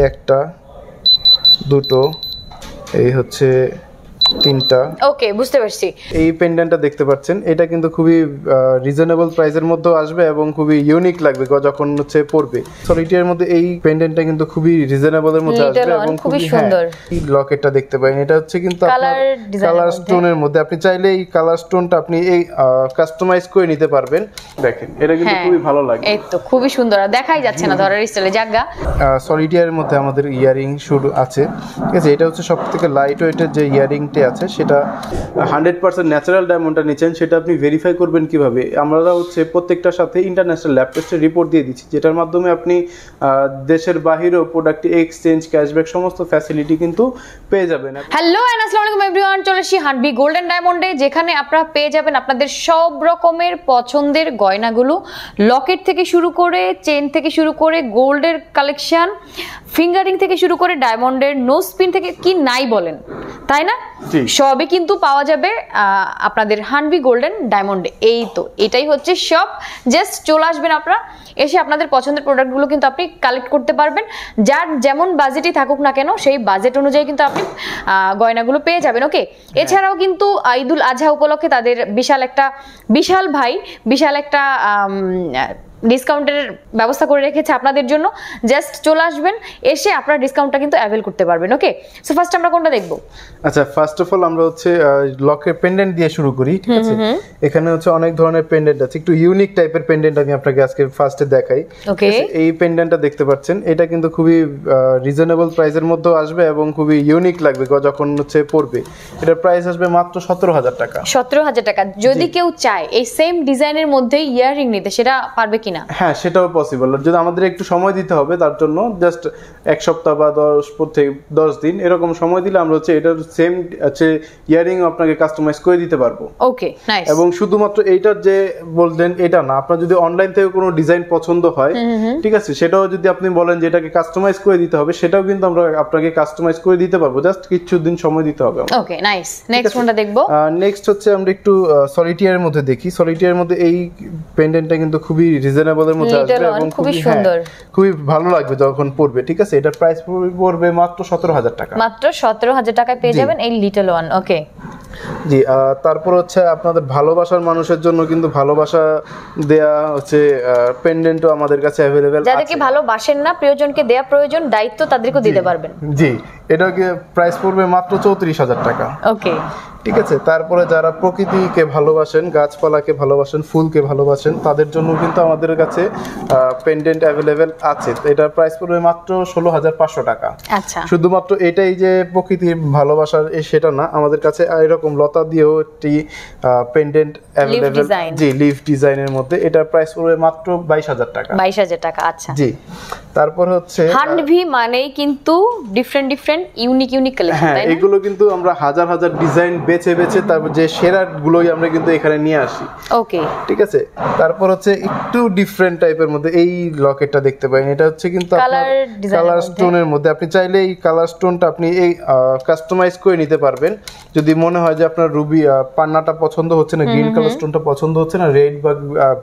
একটা দুটো এই হচ্ছে তিনটা। ওকে, বুঝতে পারছি। এই পেন্ডেন্টটা দেখতে পাচ্ছেন, এটা কিন্তু খুবই রিজনেবল প্রাইসের মধ্যে আসবে এবং খুবই ইউনিক লাগবে যখন হচ্ছে পরবে। সলিটিয়ার মধ্যে এই পেন্ডেন্টটা কিন্তু খুবই রিজনেবলের মধ্যে আসবে এবং খুবই সুন্দর। এই লকেটটা দেখতে পারেন, এটা হচ্ছে কিন্তু কালার স্টোনের মধ্যে। আপনি চাইলে এই কালার স্টোনটা আপনি এই কাস্টমাইজ করে নিতে পারবেন। দেখেন এটা কিন্তু খুবই ভালো লাগে। এই তো খুবই সুন্দর, দেখাই যাচ্ছে না ধরার স্টাইলে। জায়গা সলিটিয়ারের মধ্যে আমাদের ইয়ারিং শুট আছে, ঠিক আছে। এটা হচ্ছে সবথেকে লাইট ওয়েটের যে ইয়ারিং আছে, সেটা 100% ন্যাচারাল ডায়মন্ডটা নিচ্ছেন, সেটা আপনি ভেরিফাই করবেন কিভাবে? আমরা হচ্ছে প্রত্যেকটার সাথে ইন্টারন্যাশনাল ল্যাব টেস্টের রিপোর্ট দিয়ে দিচ্ছি, যেটার মাধ্যমে আপনি দেশের বাহিরেও প্রোডাক্ট এক্সচেঞ্জ, ক্যাশব্যাক সমস্ত ফ্যাসিলিটি কিন্তু পেয়ে যাবেন। হ্যালো এন্ড আসসালামু আলাইকুম এভরিওয়ান, চলে এসেছি হানবি গোল্ড এন্ড ডায়মন্ডে, যেখানে আপনারা পেয়ে যাবেন আপনাদের সব রকমের পছন্দের গয়নাগুলো, লকেট থেকে শুরু করে, চেন থেকে শুরু করে, গোল্ডের কালেকশন, ফিঙ্গারিং থেকে শুরু করে, ডায়মন্ডের নোজ পিন থেকে কি নাই বলেন, তাই না? সবই কিন্তু পাওয়া যাবে আপনাদের হানবি গোল্ডেন ডায়মন্ডে। এই তো এটাই হচ্ছে সব। জাস্ট চলে আসবেন আপনারা, এসে আপনাদের পছন্দের প্রোডাক্টগুলো কিন্তু আপনি কালেক্ট করতে পারবেন। যার যেমন বাজেটই থাকুক না কেন, সেই বাজেট অনুযায়ী কিন্তু আপনি গয়নাগুলো পেয়ে যাবেন। ওকে, এছাড়াও কিন্তু ঈদুল আজহা উপলক্ষে তাদের বিশাল একটা ডিসকাউন্টের ব্যবস্থা করে রেখেছে আপনাদের জন্য। জাস্ট চলে আসবেন, এসে আপনারা ডিসকাউন্টটা কিন্তু অ্যাভেল করতে পারবেন। ওকে, সো ফার্স্ট আমরা কোনটা দেখব? আচ্ছা, ফার্স্ট অফ অল আমরা হচ্ছে লকের পেন্ডেন্ট দিয়ে শুরু করি, ঠিক আছে। এখানে হচ্ছে অনেক ধরনের পেন্ডেন্ট আছে, একটু ইউনিক টাইপের পেন্ডেন্ট আমি আপনাকে আজকে ফার্স্টে দেখাই। ওকে, এই পেন্ডেন্টটা দেখতে পাচ্ছেন, এটা কিন্তু খুবই রিজনেবল প্রাইসের মধ্যে আসবে এবং খুবই ইউনিক লাগবে যখন হচ্ছে পরবে। এটার প্রাইস আসবে মাত্র 17,000 টাকা। 17,000 টাকা। যদি কেউ চায় এই সেম ডিজাইনের মধ্যে ইয়াররিং নিতে, সেটা পারবে কি? হ্যাঁ, সেটাও পসিবল। যদি আমাদের একটু সময় দিতে হবে তার জন্য, জাস্ট এক সপ্তাহ বা 10 দিন এরকম সময় দিলে আমরা হচ্ছে এটার সেম আছে ইয়ারিং আপনাকে কাস্টমাইজ করে দিতে পারবো। ওকে, নাইস। এবং শুধুমাত্র এইটার যে বললেন এটা না, আপনার যদি অনলাইন থেকে কোনো ডিজাইন পছন্দ হয়, ঠিক আছে, সেটাও যদি আপনি বলেন যে এটাকে কাস্টমাইজ করে দিতে হবে, সেটাও কিন্তু আমরা আপনাকে কাস্টমাইজ করে দিতে পারবো। জাস্ট কিছুদিন সময় দিতে হবে। ওকে, নাইস। নেক্সট কোনটা দেখবো? নেক্সট হচ্ছে আমরা একটু সলিটিয়ারের মধ্যে দেখি। সলিটিয়ারের মধ্যে এই পেন্ডেন্টটা কিন্তু খুবই রিজনেবলের মধ্যে আসবে এবং খুবই সুন্দর, খুবই ভালো লাগবে যখন পরবে, ঠিক আছে। এটার প্রাইস পড়বে মাত্র 17,000 টাকা। মাত্র 17,000 টাকায় পেয়ে যাবেন এই লিটল ওয়ান। ওকে জি, তারপর হচ্ছে আপনাদের ভালোবাসার মানুষের জন্য কিন্তু ভালোবাসা দেয়া হচ্ছে পেন্ডেন্টও আমাদের কাছে अवेलेबल আছে। যাদেরকে ভালোবাসেন না, প্রিয়জনকে দেয়া প্রয়োজন, দায়িত্ব তাদেরকে দিতে পারবেন। জি, এটাকে প্রাইস পড়বে মাত্র 34,000 টাকা। ওকে, ঠিক আছে। তারপরে যারা প্রকৃতিকে ভালোবাসেন, গাছপালাকে ভালোবাসেন, ফুলকে ভালোবাসেন, তাদের জন্য কিন্তু আমাদের কাছে পেন্ডেন্ট अवेलेबल আছে। এটার প্রাইস পড়বে মাত্র 16,500 টাকা। আচ্ছা, শুধুমাত্র এটাই যে প্রকৃতির ভালোবাসার সেটা না, আমাদের কাছে এরকম লতা দিয়েও একটি পেন্ডেন্ট अवेलेबल, জি, লিফ ডিজাইনের মধ্যে। এটার প্রাইস পড়বে মাত্র 22,000 টাকা। 22,000 টাকা। আচ্ছা, জি। তারপর হচ্ছে হানভি মানেই কিন্তু ডিফারেন্ট ইউনিক কালেকশন, তাই না? এগুলো কিন্তু আমরা হাজার ডিজাইন বেছে তারপর যে সেরাগুলোই আমরা কিন্তু এখানে নিয়ে আসি। ওকে, ঠিক আছে। তারপর হচ্ছে একটু ডিফারেন্ট টাইপের মধ্যে এই লকেটটা দেখতে পারেন, এটা হচ্ছে কিন্তু কালার স্টোনের মধ্যে। আপনি চাইলে এই কালার স্টোনটা আপনি এই কাস্টমাইজ করে নিতে পারবেন। যদি মনে হয় যে আপনার রুবি পান্নাটা পছন্দ হচ্ছে না, গ্রিন কালার স্টোনটা পছন্দ হচ্ছে না, রেড বা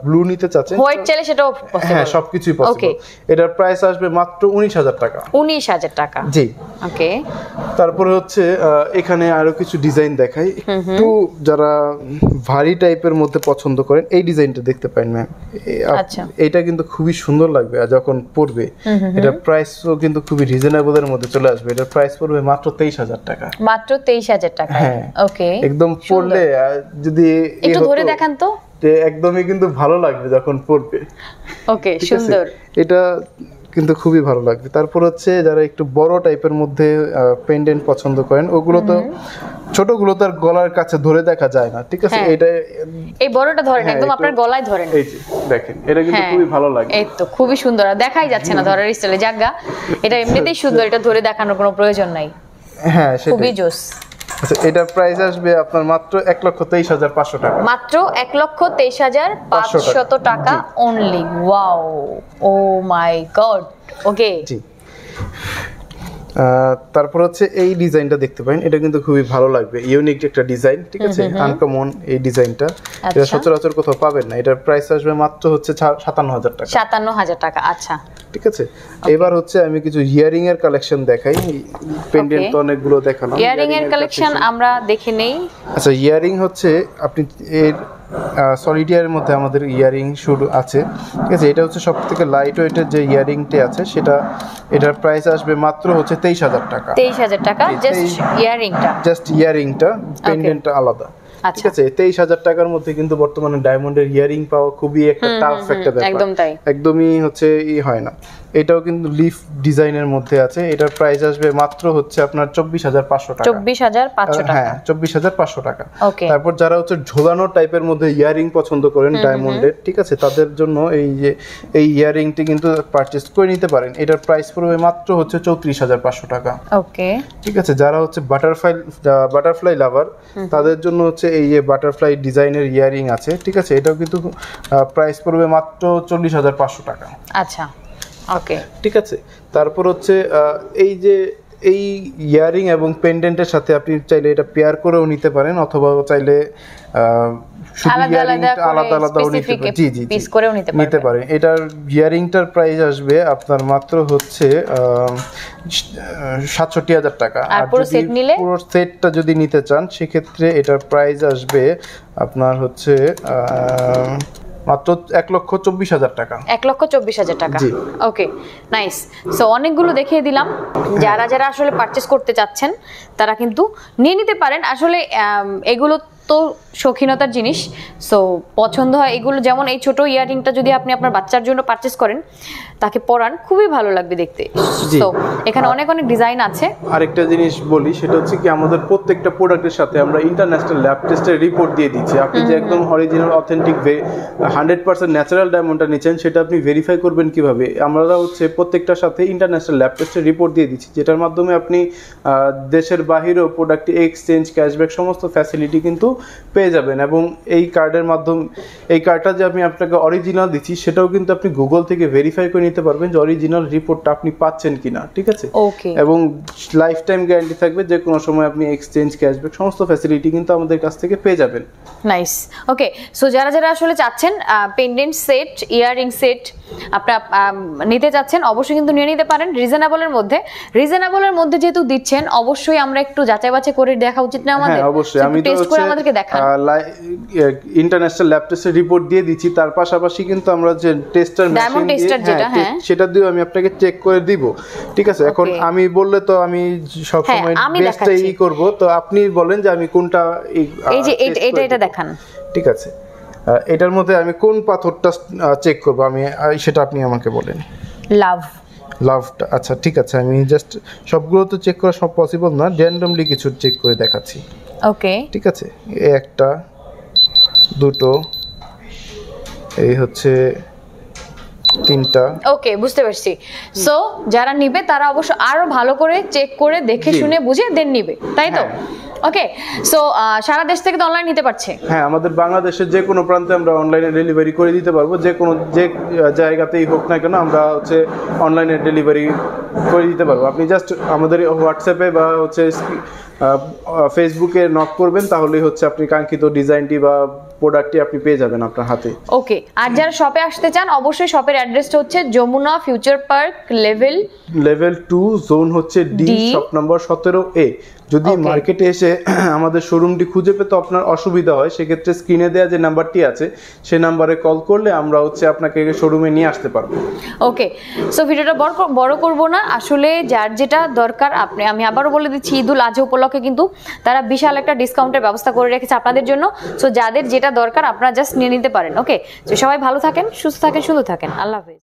ব্লু নিতে চাচ্ছেন, হোয়াইট চাইলে সেটাও পসিবল। হ্যাঁ, সবকিছুই পসিবল। এটার প্রাইস আসবে মাত্র 19,000 টাকা। 19,000 টাকা। জি। ওকে, তারপরে হচ্ছে এখানে আরো কিছু ডিজাইন দেখাই। একটু যারা ভারী টাইপের মধ্যে পছন্দ করেন, এই ডিজাইনটা দেখতে পারেন ম্যাম। আচ্ছা, এটা কিন্তু খুবই সুন্দর লাগবে আর যখন পরবে। এটার প্রাইসও কিন্তু খুবই রিজনেবলের মধ্যে চলে আসবে। এটার প্রাইস পড়বে মাত্র 23,000 টাকা। মাত্র 23,000 টাকা। হ্যাঁ, ওকে, একদম পরলে যদি একটু ধরে দেখান তো, একদমই কিন্তু ভালো লাগবে যখন পরবে। ওকে, সুন্দর। এটা কিন্তু খুবই ভালো লাগবে। তারপর হচ্ছে যারা একটু বড় টাইপের মধ্যে পেন্ডেন্ট পছন্দ করেন, ওগুলো তো ছোটগুলো তো আর গলার কাছে ধরে দেখা যায় না, ঠিক আছে। এটা এই বড়টা ধরেন, একদম আপনার গলায় ধরেন। এই যে দেখেন, এটা কিন্তু খুবই ভালো লাগে। এই তো খুবই সুন্দর, দেখাই যাচ্ছে না ধরার স্টাইলে। জায়গা এটা এমনিতেই সুন্দর, এটা ধরে দেখানোর কোনো প্রয়োজন নাই। হ্যাঁ, খুবই জোস। আচ্ছা, এটার প্রাইস আসবে আপনার মাত্র 1,23,500 টাকা। মাত্র 1,23,500 টাকা অনলি। ওয়াও, ও মাই গড। ওকে, জি। তারপর হচ্ছে এই ডিজাইনটা দেখতে পারেন, এটা কিন্তু খুবই ভালো লাগবে, ইউনিক একটা ডিজাইন, ঠিক আছে, আনকমন এই ডিজাইনটা, এটা সচরাচর কোথাও পাবেন না। এটার প্রাইস আসবে মাত্র হচ্ছে 57,000 টাকা। 57,000 টাকা, আচ্ছা ঠিক আছে। এবার হচ্ছে আমি কিছু ইয়ারিং এর কালেকশন দেখাই, পেন্ডেন্ট তো অনেকগুলো দেখালাম, ইয়ারিং এর কালেকশন আমরা দেখে নেই। আচ্ছা, ইয়ারিং হচ্ছে আপনি এর সলিডিয়ারের মধ্যে আমাদের ইয়ারিং শুরু আছে, ঠিক আছে। এটা হচ্ছে সবথেকে লাইট ওয়েটের যে ইয়ারিংটা আছে, সেটা এটার প্রাইস আসবে মাত্র হচ্ছে 23,000 টাকা। 23,000 টাকা জাস্ট ইয়ারিংটা, পেন্ডেন্টটা আলাদা, ঠিক আছে। 23,000 টাকার মধ্যে কিন্তু বর্তমানে ডায়মন্ডের ইয়ারিং পাওয়া খুবই একটা টাফ একটা ব্যাপার, একদম তাই, একদমই হচ্ছে হয় না। এটাও কিন্তু লিফ ডিজাইনের মধ্যে আছে, এটার প্রাইস আসবে মাত্র হচ্ছে আপনার 24,500 টাকা। 24,500 টাকা, হ্যাঁ 24,500 টাকা। ওকে। তারপর যারা হচ্ছে ঝোলানো টাইপের মধ্যে ইয়ারিং পছন্দ করেন ডায়মন্ডের, ঠিক আছে, তাদের জন্য এই যে এই ইয়ারিংটি কিন্তু পারচেজ করে নিতে পারেন। এটার প্রাইস পড়বে মাত্র হচ্ছে 34,500 টাকা। ওকে, ঠিক আছে। যারা হচ্ছে বাটারফ্লাই লাভার, তাদের জন্য হচ্ছে এই যে বাটারফ্লাই ডিজাইনের ইয়ারিং আছে, ঠিক আছে, এটাও কিন্তু প্রাইস পড়বে মাত্র 40,500 টাকা। আচ্ছা, ওকে, ঠিক আছে। তারপর হচ্ছে এই যে এই ইয়ারিং এবং পেন্ডেন্টের সাথে আপনি চাইলে এটা পেয়ার করেও নিতে পারেন, অথবা চাইলে আলাদা আলাদাও নিতে পারেন। এটার ইয়ারিংটার প্রাইস আসবে আপনার মাত্র হচ্ছে 67,000 টাকা। আর পুরো সেটটা যদি নিতে চান, সেক্ষেত্রে এটার প্রাইস আসবে আপনার হচ্ছে মাত্র 1,24,000 টাকা। 1,24,000 টাকা, ওকে, নাইস। সো অনেকগুলো দেখিয়ে দিলাম, যারা যারা আসলে পারচেজ করতে চাচ্ছেন তারা কিন্তু নিয়ে নিতে পারেন। আসলে এগুলো তো শৌখিনতার জিনিস, সো পছন্দ হয় এগুলো। যেমন এই ছোট ইয়ারিংটা যদি আপনি আপনার বাচ্চার জন্য পারচেজ করেন, তাকে পরান, খুবই ভালো লাগবে দেখতে। সো এখানে অনেক অনেক ডিজাইন আছে। আরেকটা জিনিস বলি, সেটা হচ্ছে কি আমাদের প্রত্যেকটা প্রোডাক্টের সাথে আমরা ইন্টারন্যাশনাল ল্যাব টেস্টের রিপোর্ট দিয়ে দিচ্ছি। আপনি যে একদম অরিজিনাল অথেন্টিক 100% ন্যাচারাল ডায়মন্ডটা নিচ্ছেন, সেটা আপনি ভেরিফাই করবেন কিভাবে? আমরা হচ্ছে প্রত্যেকটার সাথে ইন্টারন্যাশনাল ল্যাব টেস্টের রিপোর্ট দিয়ে দিচ্ছি, যেটার মাধ্যমে আপনি দেশের বাহিরেও প্রোডাক্ট এক্সচেঞ্জ, ক্যাশব্যাক সমস্ত ফ্যাসিলিটি কিন্তু পেয়ে যাবেন। এবং এই কার্ডের মাধ্যমে, এই কার্ডটা যে আমি আপনাকে অরিজিনাল দিচ্ছি, সেটাও কিন্তু আপনি গুগল থেকে ভেরিফাই করে নিতে পারবেন যে অরিজিনাল রিপোর্টটা আপনি পাচ্ছেন কিনা, ঠিক আছে। এবং লাইফ টাইম গ্যারান্টি থাকবে, যে কোনো সময় আপনি এক্সচেঞ্জ, ক্যাশব্যাক সমস্ত ফ্যাসিলিটি কিন্তু আমাদের কাছ থেকে পেয়ে যাবেন। নাইস, ওকে। সো যারা যারা আসলে চাচ্ছেন পেন্ডেন্ট সেট, ইয়ারিং সেট আপনারা নিতে চাচ্ছেন, অবশ্যই কিন্তু নিয়ে নিতে পারেন রিজনেবলের মধ্যে। রিজনেবলের মধ্যে যেহেতু দিচ্ছেন, অবশ্যই আমরা একটু যাচাই বাছাই করে দেখা উচিত না আমাদের? হ্যাঁ, অবশ্যই। আমি তো টেস্ট করে আমাদেরকে দেখান, ইন্টারন্যাশনাল ল্যাব টেস্টের রিপোর্ট দিয়ে দিচ্ছি, তার পাশাপাশি কিন্তু আমরা যে টেস্টার মেশিন সেটা দিয়ে আমি আপনাকে চেক করে দিব, ঠিক আছে। এখন আমি বললে তো আমি সব সময় বেস্টটাই করব, তো আপনি বলেন যে আমি কোনটা, এই যে এটা দেখান, ঠিক আছে। এটার মধ্যে আমি কোন পাথরটা চেক করব, আমি সেটা আপনি আমাকে বলেন। লাভটা, আচ্ছা ঠিক আছে। আমি জাস্ট সবগুলো তো চেক করা সব পসিবল না, র্যান্ডমলি কিছু চেক করে দেখাচ্ছি, ওকে, ঠিক আছে। একটা, দুটো, এই হচ্ছে তিনটা, ওকে, বুঝতে পারছি। সো যারা নিবে তারা অবশ্য আরো ভালো করে চেক করে দেখে শুনে বুঝে দেন নিবে, তাই তো? ওকে। সো সারা দেশ থেকে তো অনলাইন নিতে পারছে? হ্যাঁ, আমাদের বাংলাদেশের যে কোনো প্রান্তে আমরা অনলাইনে ডেলিভারি করে দিতে পারবো, যে কোনো জায়গাতেই হোক না কেন, আমরা হচ্ছে অনলাইনে ডেলিভারি করে দিতে পারবো। আপনি জাস্ট আমাদের হোয়াটসঅ্যাপে বা হচ্ছে ফেসবুকে নক করবেন, তাহলেই হচ্ছে আপনি কাঙ্ক্ষিত ডিজাইনটি বা প্রোডাক্টটি আপনি পেয়ে যাবেন আপনার হাতে। ওকে। আর যারা শপে আসতে চান, অবশ্যই শপের অ্যাড্রেসটা হচ্ছে Jamuna future park level 2, zone হচ্ছে ডি, শপ নাম্বার 17A। যদি মার্কেটে এসে আমাদের শোরুমটি খুঁজে পেতে আপনার অসুবিধা হয়, সেক্ষেত্রে স্ক্রিনে দেওয়া যে নাম্বারটি আছে, সেই নাম্বারে কল করলে আমরা হচ্ছে আপনাকে শোরুমে নিয়ে আসতে পারবো। ওকে। সো ভিডিওটা বড় করব না, আসলে যার যেটা দরকার আমি আবারও বলে দিচ্ছি, ঈদুল আজহা উপলক্ষে কিন্তু তারা বিশাল একটা ডিসকাউন্টের ব্যবস্থা করে রেখেছে আপনাদের জন্য। সো যাদের যেটা দরকার আপনারা জাস্ট নিয়ে নিতে পারেন। ওকে, তো সবাই ভালো থাকেন, সুস্থ থাকেন, সুন্দর থাকেন। আল্লাহ হাফেজ।